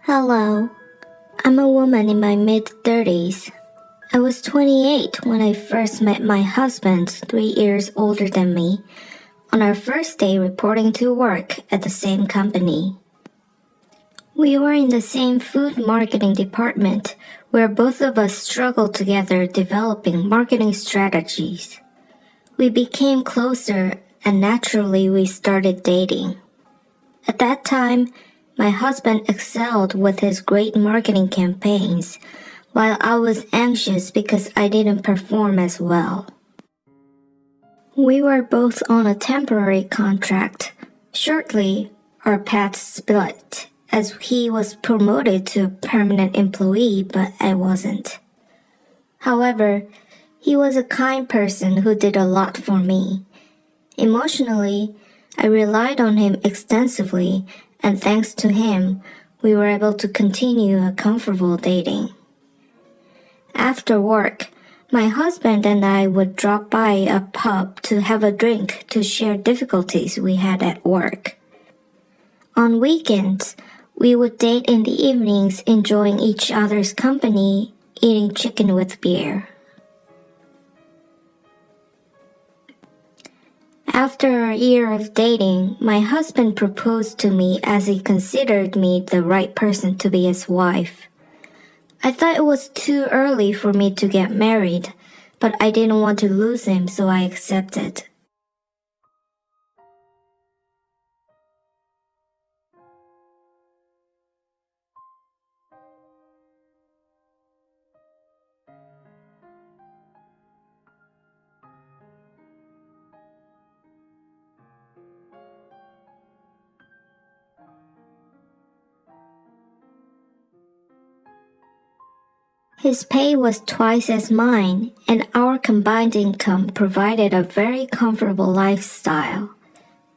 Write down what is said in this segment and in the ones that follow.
Hello, I'm a woman in my mid-30s. I was 28 when I first met my husband, 3 years older than me, on our first day reporting to work at the same company. We were in the same food marketing department where both of us struggled together developing marketing strategies. We became closer and naturally we started dating. At that time, my husband excelled with his great marketing campaigns, while I was anxious because I didn't perform as well. We were both on a temporary contract. Shortly, our paths split, as he was promoted to a permanent employee, but I wasn't. However, he was a kind person who did a lot for me. Emotionally, I relied on him extensively, and thanks to him, we were able to continue a comfortable dating. After work, my husband and I would drop by a pub to have a drink to share difficulties we had at work. On weekends, we would date in the evenings, enjoying each other's company, eating chicken with beer. After a year of dating, my husband proposed to me as he considered me the right person to be his wife. I thought it was too early for me to get married, but I didn't want to lose him, so I accepted. His pay was twice as mine, and our combined income provided a very comfortable lifestyle.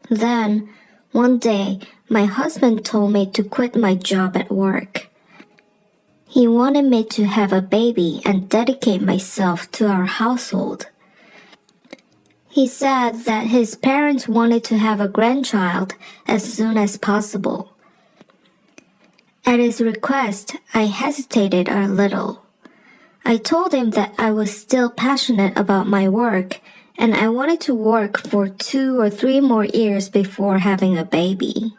Then, one day, my husband told me to quit my job at work. He wanted me to have a baby and dedicate myself to our household. He said that his parents wanted to have a grandchild as soon as possible. At his request, I hesitated a little. I told him that I was still passionate about my work and I wanted to work for 2 or 3 more years before having a baby.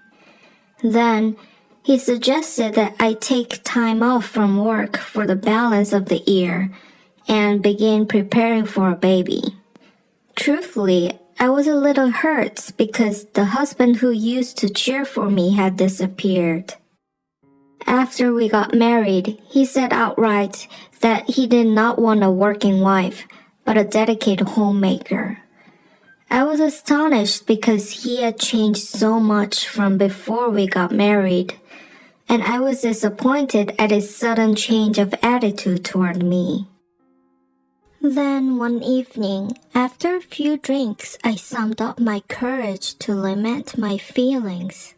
Then, he suggested that I take time off from work for the balance of the year and begin preparing for a baby. Truthfully, I was a little hurt because the husband who used to cheer for me had disappeared. After we got married, he said outright that he did not want a working wife, but a dedicated homemaker. I was astonished because he had changed so much from before we got married, and I was disappointed at his sudden change of attitude toward me. Then one evening, after a few drinks, I summed up my courage to lament my feelings.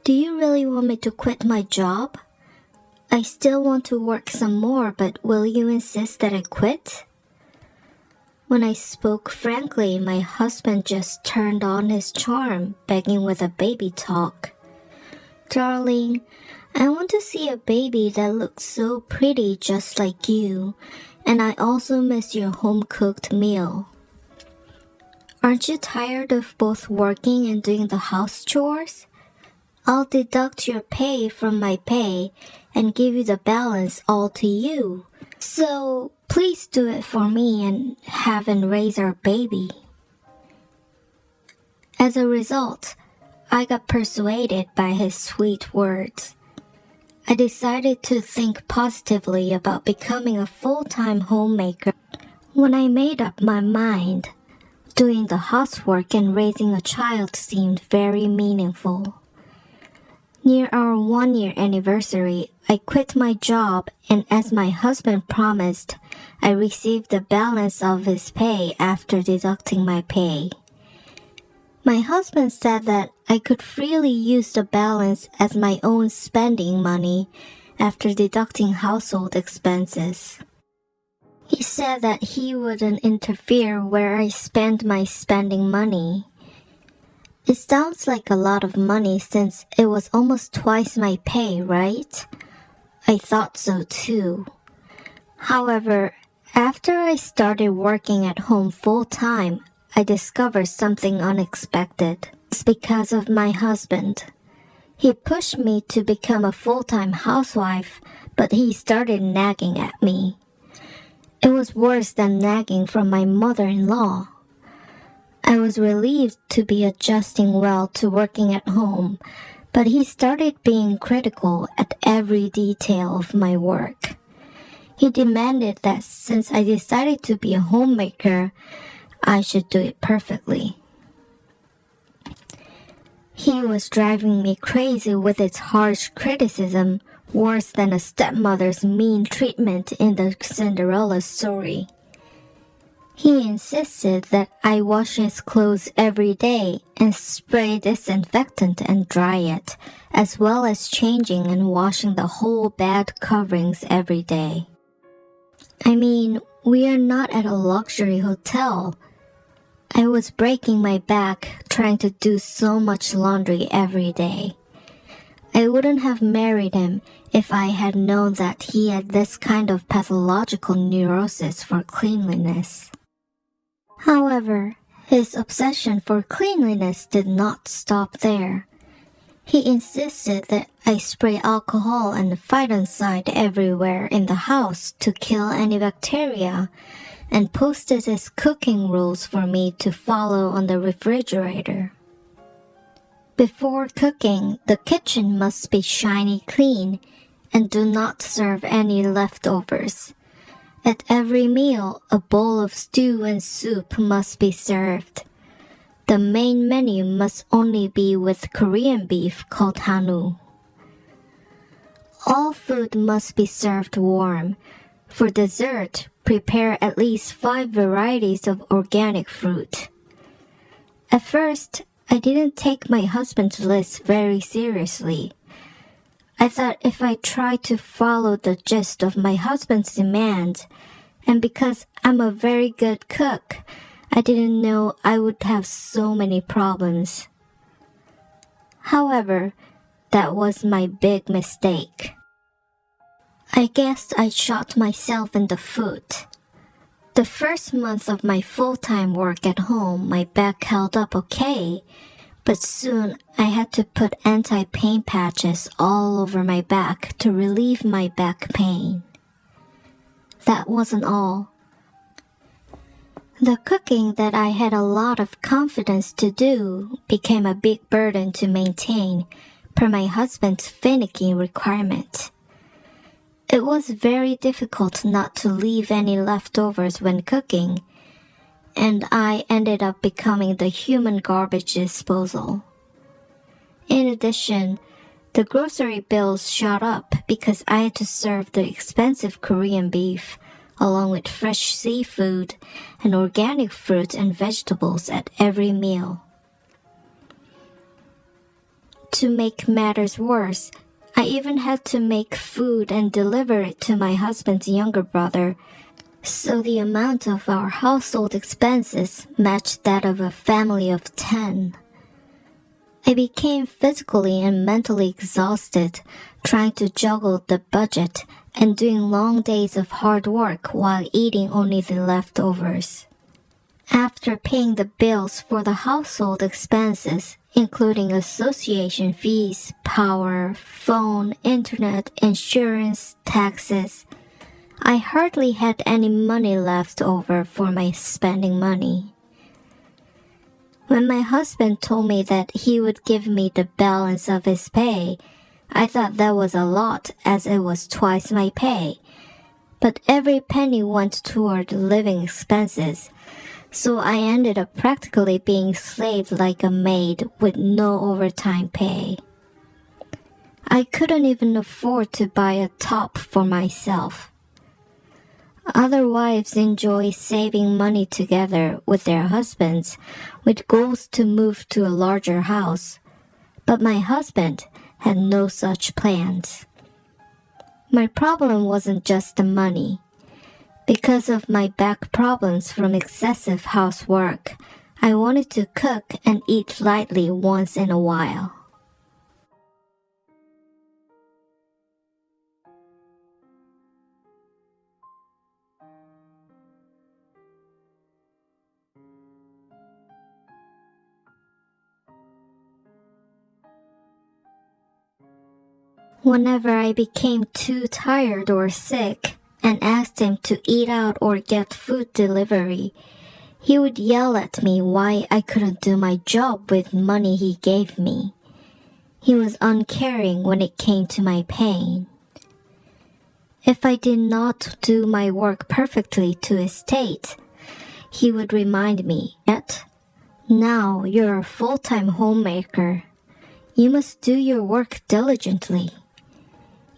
Do you really want me to quit my job? I still want to work some more, but will you insist that I quit? When I spoke frankly, my husband just turned on his charm, begging with a baby talk. Darling, I want to see a baby that looks so pretty just like you, and I also miss your home-cooked meal. Aren't you tired of both working and doing the house chores? I'll deduct your pay from my pay and give you the balance all to you. So please do it for me and have and raise our baby. As a result, I got persuaded by his sweet words. I decided to think positively about becoming a full-time homemaker. When I made up my mind, doing the housework and raising a child seemed very meaningful. Near our 1-year anniversary, I quit my job and as my husband promised, I received the balance of his pay after deducting my pay. My husband said that I could freely use the balance as my own spending money after deducting household expenses. He said that he wouldn't interfere where I spend my spending money. It sounds like a lot of money since it was almost twice my pay, right? I thought so too. However, after I started working at home full-time, I discovered something unexpected. It's because of my husband. He pushed me to become a full-time housewife, but he started nagging at me. It was worse than nagging from my mother-in-law. I was relieved to be adjusting well to working at home, but he started being critical at every detail of my work. He demanded that since I decided to be a homemaker, I should do it perfectly. He was driving me crazy with his harsh criticism, worse than a stepmother's mean treatment in the Cinderella story. He insisted that I wash his clothes every day and spray disinfectant and dry it, as well as changing and washing the whole bed coverings every day. I mean, we are not at a luxury hotel. I was breaking my back trying to do so much laundry every day. I wouldn't have married him if I had known that he had this kind of pathological neurosis for cleanliness. However, his obsession for cleanliness did not stop there. He insisted that I spray alcohol and phytoncide everywhere in the house to kill any bacteria, and posted his cooking rules for me to follow on the refrigerator. Before cooking, the kitchen must be shiny clean, and do not serve any leftovers. At every meal, a bowl of stew and soup must be served. The main menu must only be with Korean beef called hanwoo. All food must be served warm. For dessert, prepare at least 5 varieties of organic fruit. At first, I didn't take my husband's list very seriously. I thought if I tried to follow the gist of my husband's demands, and because I'm a very good cook, I didn't know I would have so many problems. However, that was my big mistake. I guess I shot myself in the foot. The first month of my full-time work at home, my back held up okay, but soon I had to put anti-pain patches all over my back to relieve my back pain. That wasn't all. The cooking that I had a lot of confidence to do became a big burden to maintain, per my husband's finicky requirement. It was very difficult not to leave any leftovers when cooking, and I ended up becoming the human garbage disposal. In addition, the grocery bills shot up because I had to serve the expensive Korean beef, along with fresh seafood and organic fruit and vegetables at every meal. To make matters worse, I even had to make food and deliver it to my husband's younger brother, so the amount of our household expenses matched that of a family of 10. I became physically and mentally exhausted trying to juggle the budget and doing long days of hard work while eating only the leftovers. After paying the bills for the household expenses, including association fees, power, phone, internet, insurance, taxes, I hardly had any money left over for my spending money. When my husband told me that he would give me the balance of his pay, I thought that was a lot as it was twice my pay. But every penny went toward living expenses, so I ended up practically being slaved like a maid with no overtime pay. I couldn't even afford to buy a top for myself. Other wives enjoy saving money together with their husbands, with goals to move to a larger house. But my husband had no such plans. My problem wasn't just the money. Because of my back problems from excessive housework, I wanted to cook and eat lightly once in a while. Whenever I became too tired or sick and asked him to eat out or get food delivery, he would yell at me why I couldn't do my job with money he gave me. He was uncaring when it came to my pain. If I did not do my work perfectly to his taste, he would remind me, "Yet, now you're a full-time homemaker. You must do your work diligently.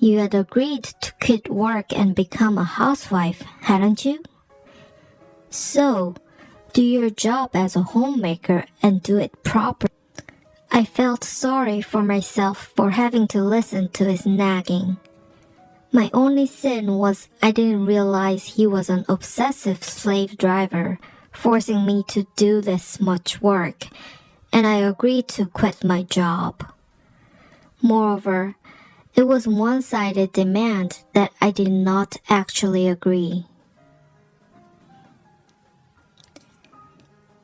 You had agreed to quit work and become a housewife, hadn't you? So, do your job as a homemaker and do it properly." I felt sorry for myself for having to listen to his nagging. My only sin was I didn't realize he was an obsessive slave driver, forcing me to do this much work, and I agreed to quit my job. Moreover, it was one-sided demand that I did not actually agree.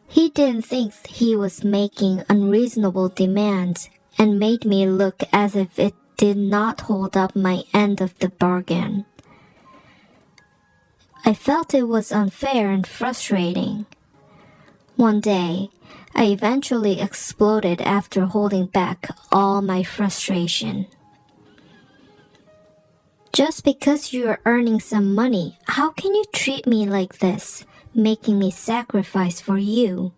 He didn't think he was making unreasonable demands and made me look as if it did not hold up my end of the bargain. I felt it was unfair and frustrating. One day, I eventually exploded after holding back all my frustration. "Just because you are earning some money, how can you treat me like this, making me sacrifice for you?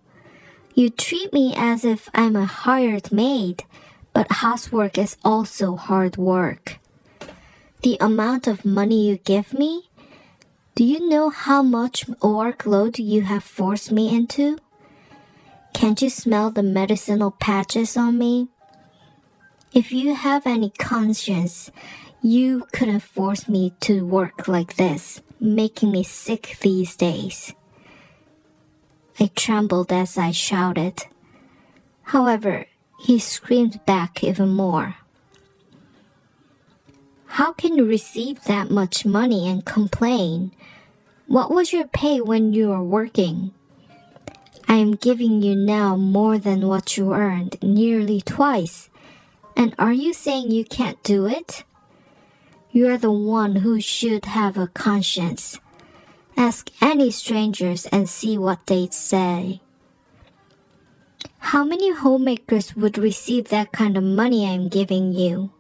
You treat me as if I'm a hired maid, but housework is also hard work. The amount of money you give me? Do you know how much workload you have forced me into? Can't you smell the medicinal patches on me? If you have any conscience, you couldn't force me to work like this, making me sick these days." I trembled as I shouted. However, he screamed back even more. "How can you receive that much money and complain? What was your pay when you were working? I am giving you now more than what you earned, nearly twice. And are you saying you can't do it? You're the one who should have a conscience. Ask any strangers and see what they'd say. How many homemakers would receive that kind of money I'm giving you?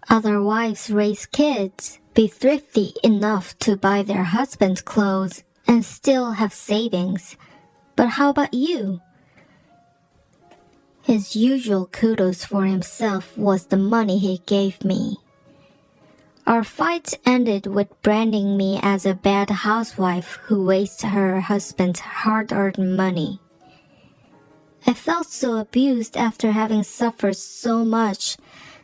Other wives raise kids, be thrifty enough to buy their husband's clothes, and still have savings. But how about you?" His usual kudos for himself was the money he gave me. Our fights ended with branding me as a bad housewife who wastes her husband's hard-earned money. I felt so abused after having suffered so much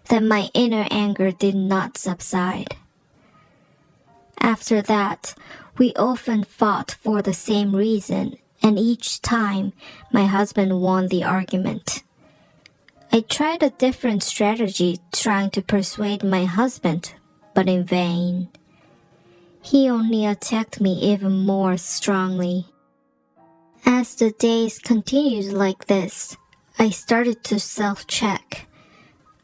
that my inner anger did not subside. After that, we often fought for the same reason, and each time my husband won the argument. I tried a different strategy trying to persuade my husband, but in vain. He only attacked me even more strongly. As the days continued like this, I started to self-check.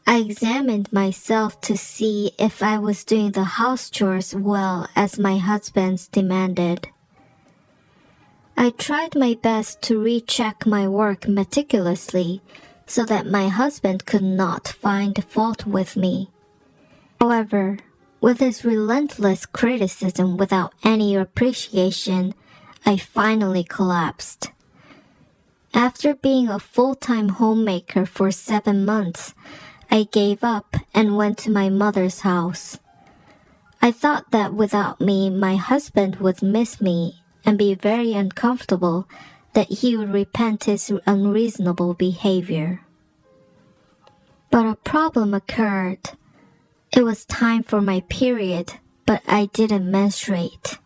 I examined myself to see if I was doing the house chores well as my husband's demanded. I tried my best to recheck my work meticulously so that my husband could not find fault with me. However, with his relentless criticism without any appreciation, I finally collapsed. After being a full-time homemaker for 7 months, I gave up and went to my mother's house. I thought that without me, my husband would miss me and be very uncomfortable, that he would repent his unreasonable behavior. But a problem occurred. It was time for my period, but I didn't menstruate.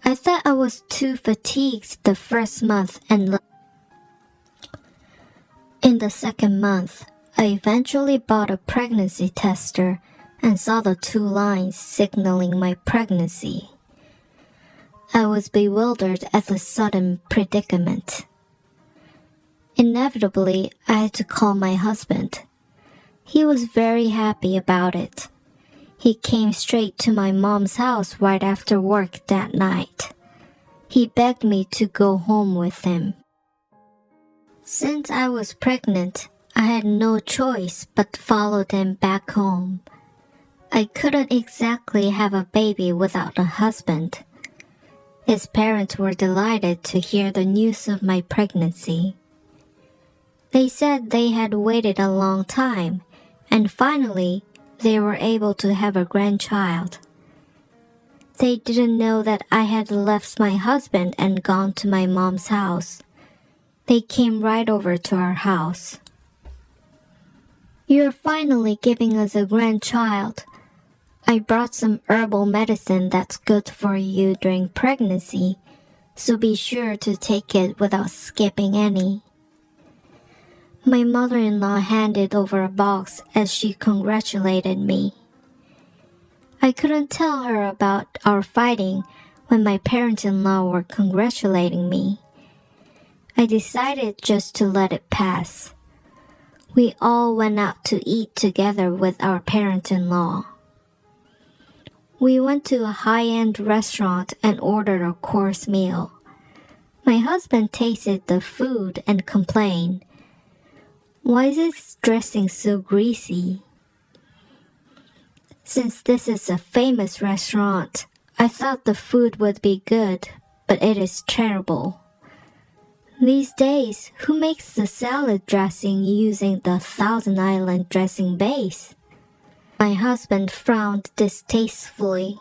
I thought I was too fatigued the first month and in the second month, I eventually bought a pregnancy tester and saw the two lines signaling my pregnancy. I was bewildered at the sudden predicament. Inevitably, I had to call my husband. He was very happy about it. He came straight to my mom's house right after work that night. He begged me to go home with him. Since I was pregnant, I had no choice but to follow them back home. I couldn't exactly have a baby without a husband. His parents were delighted to hear the news of my pregnancy. They said they had waited a long time, and finally, they were able to have a grandchild. They didn't know that I had left my husband and gone to my mom's house. They came right over to our house. "You're finally giving us a grandchild. I brought some herbal medicine that's good for you during pregnancy, so be sure to take it without skipping any." My mother-in-law handed over a box as she congratulated me. I couldn't tell her about our fighting when my parents-in-law were congratulating me. I decided just to let it pass. We all went out to eat together with our parents-in-law. We went to a high-end restaurant and ordered a course meal. My husband tasted the food and complained, "Why is this dressing so greasy?" Since this is a famous restaurant, I thought the food would be good, but it is terrible. These days, who makes the salad dressing using the Thousand Island dressing base? My husband frowned distastefully.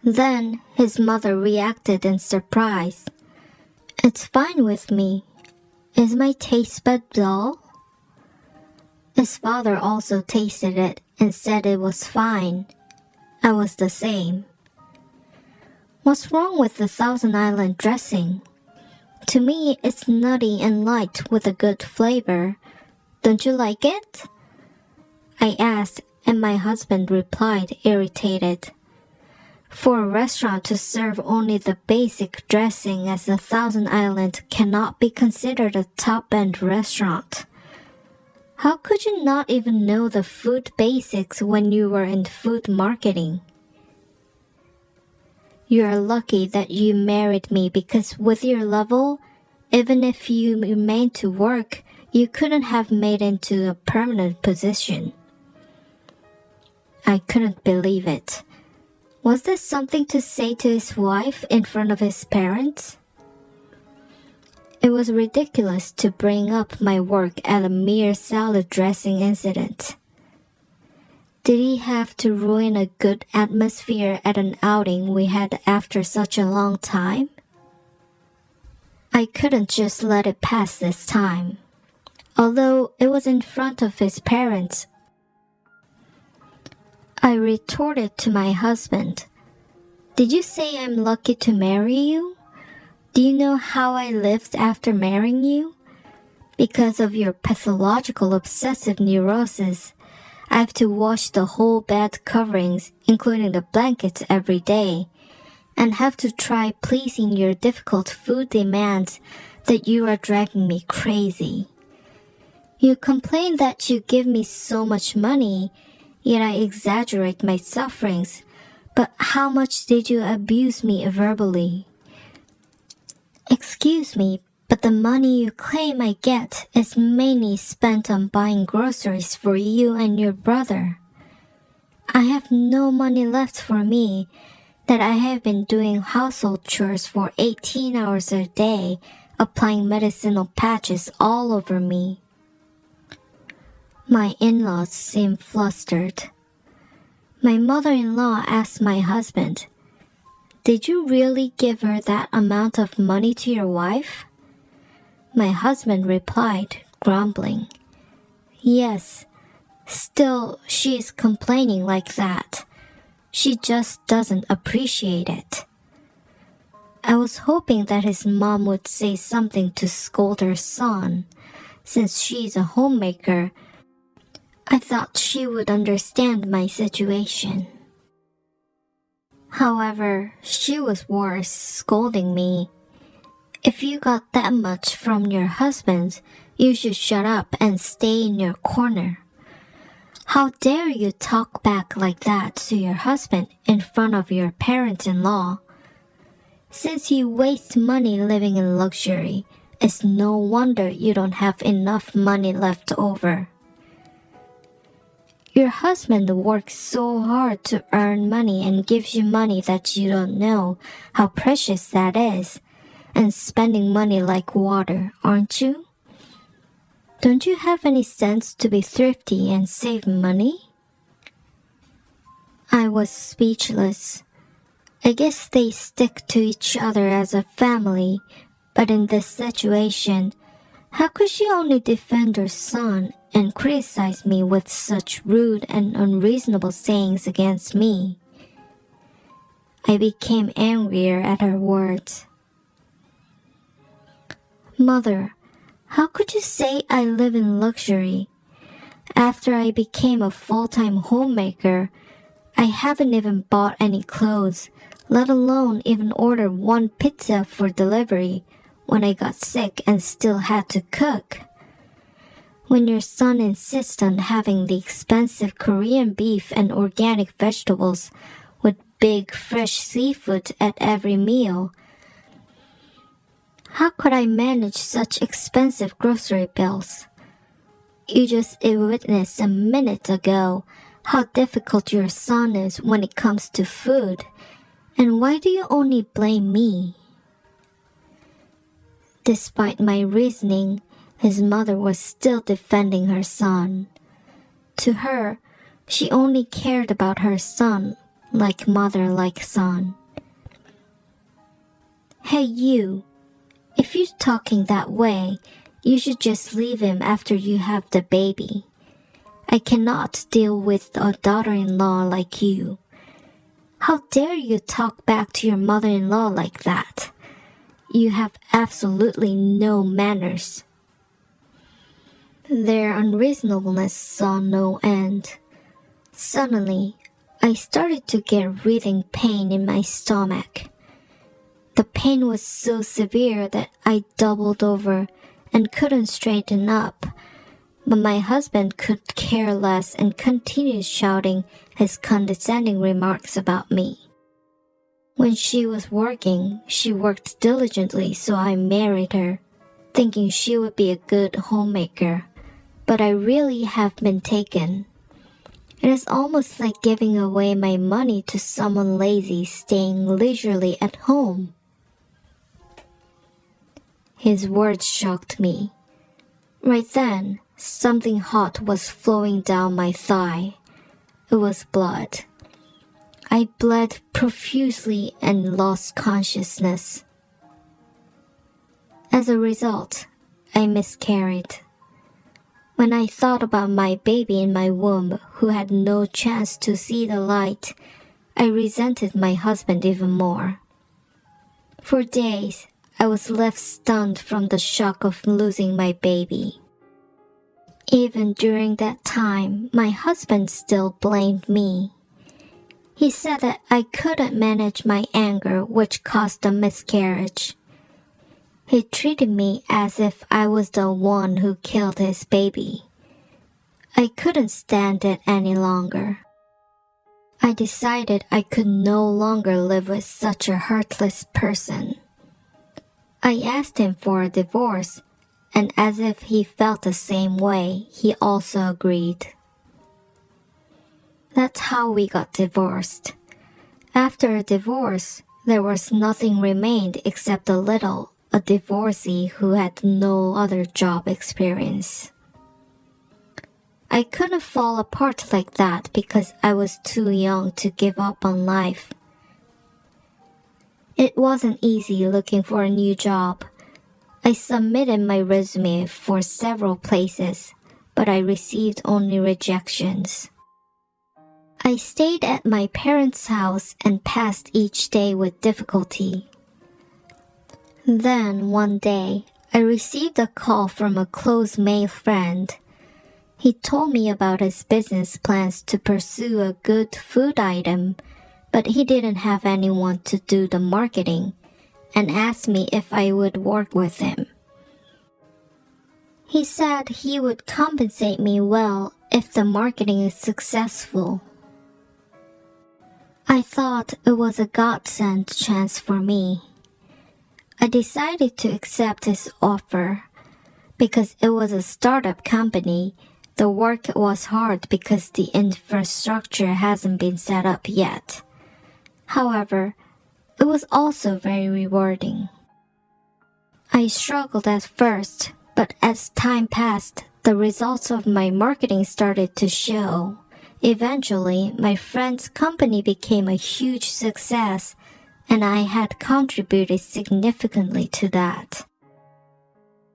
Then his mother reacted in surprise. "It's fine with me. Is my taste bud dull?" His father also tasted it and said it was fine. I was the same. "What's wrong with the Thousand Island dressing? To me, it's nutty and light with a good flavor. Don't you like it?" I asked, and my husband replied, irritated. For a restaurant to serve only the basic dressing as the Thousand Island cannot be considered a top-end restaurant. How could you not even know the food basics when you were in food marketing? "You're lucky that you married me because with your level, even if you remained to work, you couldn't have made into a permanent position." I couldn't believe it. Was this something to say to his wife in front of his parents? It was ridiculous to bring up my work at a mere salad dressing incident. Did he have to ruin a good atmosphere at an outing we had after such a long time? I couldn't just let it pass this time. Although it was in front of his parents, I retorted to my husband, "Did you say I'm lucky to marry you? Do you know how I lived after marrying you? Because of your pathological obsessive neurosis, I have to wash the whole bed coverings, including the blankets, every day, and have to try pleasing your difficult food demands that you are dragging me crazy. You complain that you give me so much money, yet I exaggerate my sufferings, but how much did you abuse me verbally? Excuse me, but the money you claim I get is mainly spent on buying groceries for you and your brother. I have no money left for me, that I have been doing household chores for 18 hours a day, applying medicinal patches all over me." My in-laws seemed flustered. My mother-in-law asked my husband, "Did you really give her that amount of money to your wife?" My husband replied, grumbling, "Yes. Still, she is complaining like that. She just doesn't appreciate it." I was hoping that his mom would say something to scold her son. Since she's a homemaker, I thought she would understand my situation. However, she was worse, scolding me. If you got that much from your husband, you should shut up and stay in your corner. How dare you talk back like that to your husband in front of your parents-in-law? Since you waste money living in luxury, it's no wonder you don't have enough money left over. Your husband works so hard to earn money and gives you money that you don't know how precious that is, and spending money like water, aren't you? Don't you have any sense to be thrifty and save money? I was speechless. I guess they stick to each other as a family, but in this situation, how could she only defend her son and criticize me with such rude and unreasonable sayings against me? I became angrier at her words. Mother, how could you say I live in luxury? After I became a full-time homemaker, I haven't even bought any clothes, let alone even order one pizza for delivery when I got sick and still had to cook. When your son insists on having the expensive Korean beef and organic vegetables with big fresh seafood at every meal, how could I manage such expensive grocery bills? You just witnessed a minute ago how difficult your son is when it comes to food, and why do you only blame me? Despite my reasoning, his mother was still defending her son. To her, she only cared about her son like mother like son. Hey you! If you're talking that way, you should just leave him after you have the baby. I cannot deal with a daughter-in-law like you. How dare you talk back to your mother-in-law like that? You have absolutely no manners. Their unreasonableness saw no end. Suddenly, I started to get writhing pain in my stomach. The pain was so severe that I doubled over and couldn't straighten up, but my husband could care less and continued shouting his condescending remarks about me. When she was working, she worked diligently, so I married her, thinking she would be a good homemaker, but I really have been taken. It is almost like giving away my money to someone lazy staying leisurely at home. His words shocked me. Right then, something hot was flowing down my thigh. It was blood. I bled profusely and lost consciousness. As a result, I miscarried. When I thought about my baby in my womb who had no chance to see the light, I resented my husband even more. For days, I was left stunned from the shock of losing my baby. Even during that time, my husband still blamed me. He said that I couldn't manage my anger, which caused the miscarriage. He treated me as if I was the one who killed his baby. I couldn't stand it any longer. I decided I could no longer live with such a heartless person. I asked him for a divorce, and as if he felt the same way, he also agreed. That's how we got divorced. After a divorce, there was nothing remained except a divorcee who had no other job experience. I couldn't fall apart like that because I was too young to give up on life. It wasn't easy looking for a new job. I submitted my resume for several places, but I received only rejections. I stayed at my parents' house and passed each day with difficulty. Then one day, I received a call from a close male friend. He told me about his business plans to pursue a good food item, but he didn't have anyone to do the marketing, and asked me if I would work with him. He said he would compensate me well if the marketing is successful. I thought it was a godsend chance for me. I decided to accept his offer. Because it was a startup company, the work was hard because the infrastructure hasn't been set up yet. However, it was also very rewarding. I struggled at first, but as time passed, the results of my marketing started to show. Eventually, my friend's company became a huge success, and I had contributed significantly to that.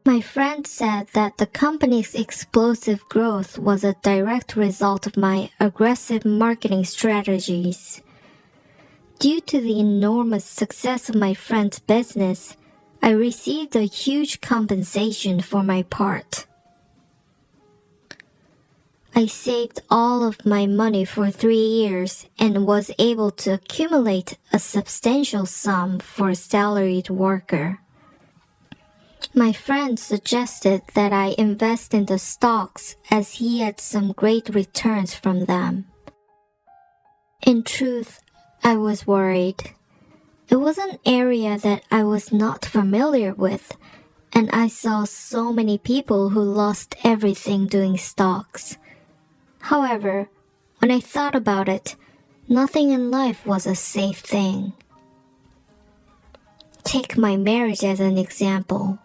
My friend said that the company's explosive growth was a direct result of my aggressive marketing strategies. Due to the enormous success of my friend's business, I received a huge compensation for my part. I saved all of my money for 3 years and was able to accumulate a substantial sum for a salaried worker. My friend suggested that I invest in the stocks as he had some great returns from them. In truth, I was worried. It was an area that I was not familiar with, and I saw so many people who lost everything doing stocks. However, when I thought about it, nothing in life was a safe thing. Take my marriage as an example.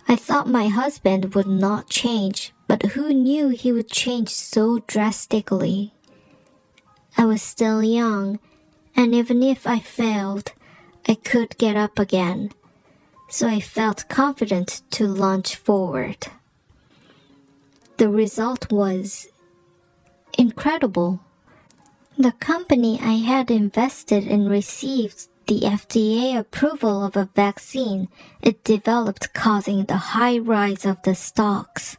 I thought my husband would not change, but who knew he would change so drastically? I was still young, and even if I failed, I could get up again, so I felt confident to launch forward. The result was incredible. The company I had invested in received the FDA approval of a vaccine it developed, causing the high rise of the stocks.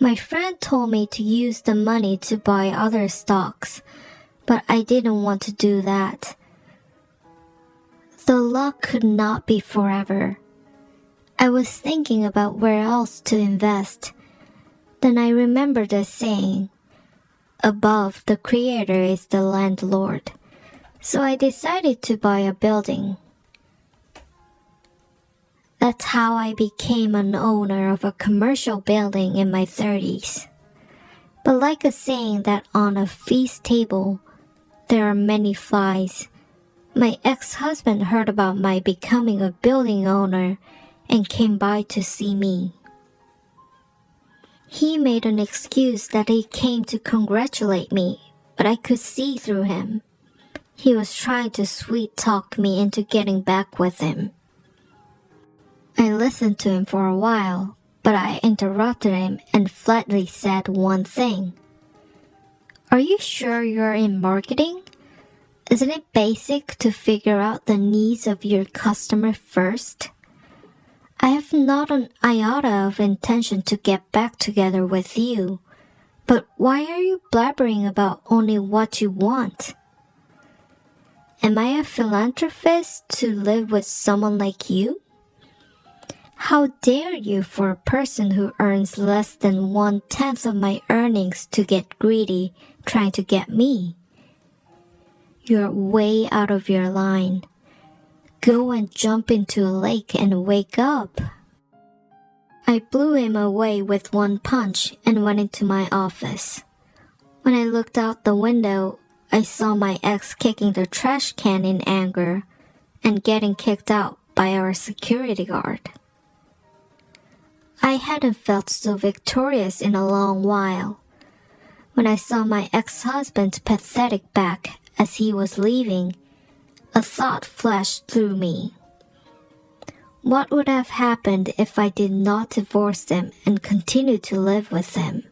My friend told me to use the money to buy other stocks, but I didn't want to do that. The luck could not be forever. I was thinking about where else to invest. Then I remembered a saying, "Above the creator is the landlord." So I decided to buy a building. That's how I became an owner of a commercial building in my 30s. But like a saying that on a feast table, there are many flies, my ex-husband heard about my becoming a building owner and came by to see me. He made an excuse that he came to congratulate me, but I could see through him. He was trying to sweet-talk me into getting back with him. I listened to him for a while, but I interrupted him and flatly said one thing. "Are you sure you're in marketing? Isn't it basic to figure out the needs of your customer first? I have not an iota of intention to get back together with you, but why are you blabbering about only what you want? Am I a philanthropist to live with someone like you? How dare you for a person who earns less than 1/10 of my earnings to get greedy trying to get me? You're way out of your line. Go and jump into a lake and wake up." I blew him away with one punch and went into my office. When I looked out the window, I saw my ex kicking the trash can in anger and getting kicked out by our security guard. I hadn't felt so victorious in a long while. When I saw my ex-husband's pathetic back as he was leaving, a thought flashed through me. What would have happened if I did not divorce him and continue to live with him?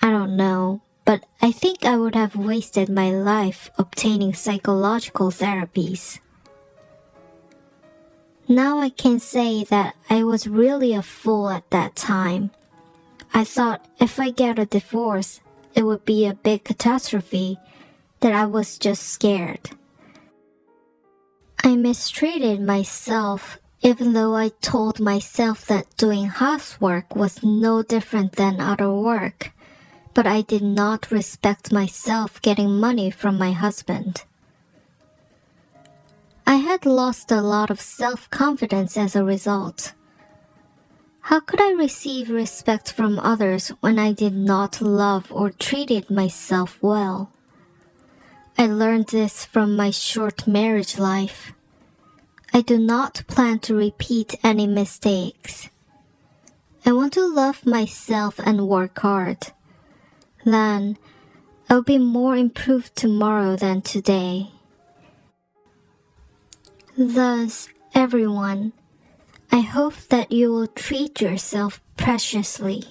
I don't know, but I think I would have wasted my life obtaining psychological therapies. Now I can say that I was really a fool at that time. I thought if I get a divorce, it would be a big catastrophe, that I was just scared. I mistreated myself even though I told myself that doing housework was no different than other work, but I did not respect myself getting money from my husband. I had lost a lot of self-confidence as a result. How could I receive respect from others when I did not love or treated myself well? I learned this from my short marriage life. I do not plan to repeat any mistakes. I want to love myself and work hard. Then, I'll be more improved tomorrow than today. Thus, everyone, I hope that you will treat yourself preciously.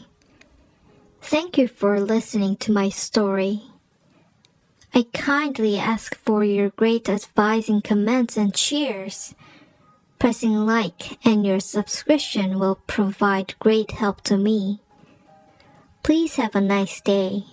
Thank you for listening to my story. I kindly ask for your great advising comments and cheers. Pressing like and your subscription will provide great help to me. Please have a nice day.